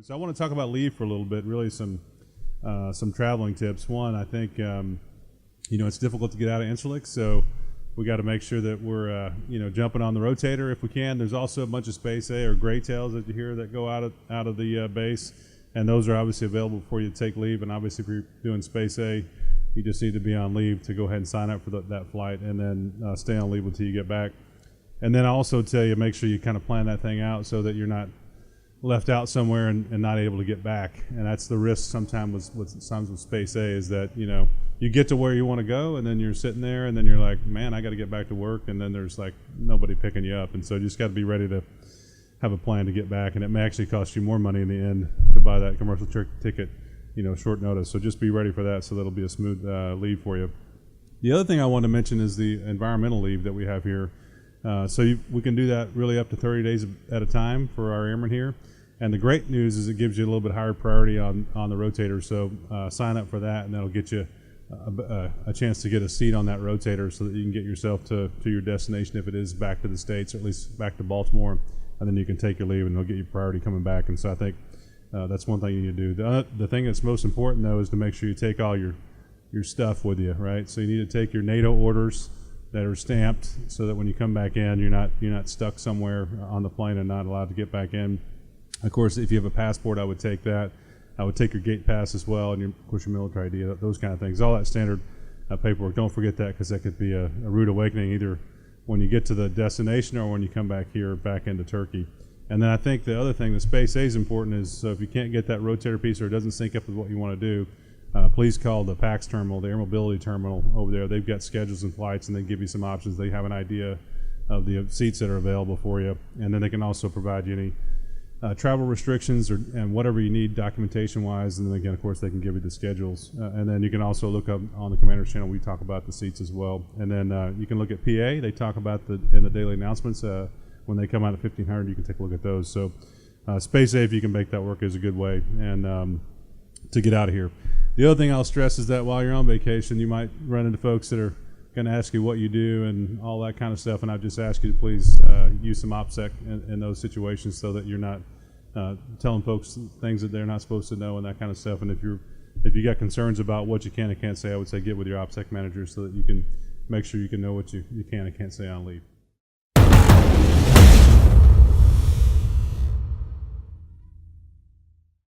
So I want to talk about leave for a little bit, really some traveling tips. One, I think, it's difficult to get out of Incirlik, so we got to make sure that we're, jumping on the rotator if we can. There's also a bunch of Space A or gray tails that you hear that go out of the base, and those are obviously available for you to take leave. And obviously, if you're doing Space A, you just need to be on leave to go ahead and sign up for that flight, and then stay on leave until you get back. And then I also tell you, make sure you kind of plan that thing out so that you're not left out somewhere and not able to get back. And that's the risk sometimes with Space A, is that you get to where you want to go, and then you're sitting there, and then you're like, man, I got to get back to work, and then there's like nobody picking you up. And so you just got to be ready to have a plan to get back, and it may actually cost you more money in the end to buy that commercial ticket, short notice. So just be ready for that, so that'll be a smooth leave for you. The other thing I want to mention is the environmental leave that we have here. We can do that really up to 30 days at a time for our airmen here. And the great news is it gives you a little bit higher priority on the rotator. So sign up for that, and that'll get you a chance to get a seat on that rotator so that you can get yourself to your destination if it is back to the States, or at least back to Baltimore. And then you can take your leave, and it'll get you priority coming back. And so I think that's one thing you need to do. The thing that's most important, though, is to make sure you take all your stuff with you, right? So you need to take your NATO orders that are stamped, so that when you come back in, you're not stuck somewhere on the plane and not allowed to get back in. Of course, if you have a passport, I would take that. I would take your gate pass as well, and of course your military ID, those kind of things. All that standard paperwork. Don't forget that, because that could be a rude awakening either when you get to the destination or when you come back into Turkey. And then I think the other thing, the Space A is important, is so if you can't get that rotator piece or it doesn't sync up with what you want to do, please call the PAX terminal, the Air Mobility Terminal over there. They've got schedules and flights, and they give you some options. They have an idea of the seats that are available for you, and then they can also provide you any travel restrictions and whatever you need documentation-wise. And then again, of course, they can give you the schedules. And then you can also look up on the Commander's Channel. We talk about the seats as well. And then you can look at PA. They talk about in the daily announcements when they come out at 1500. You can take a look at those. So Space A, if you can make that work, is a good way and to get out of here. The other thing I'll stress is that while you're on vacation, you might run into folks that are going to ask you what you do and all that kind of stuff, and I just ask you to please use some OPSEC in those situations, so that you're not telling folks things that they're not supposed to know and that kind of stuff. And if you got concerns about what you can and can't say, I would say get with your OPSEC manager so that you can make sure you can know what you can and can't say on leave.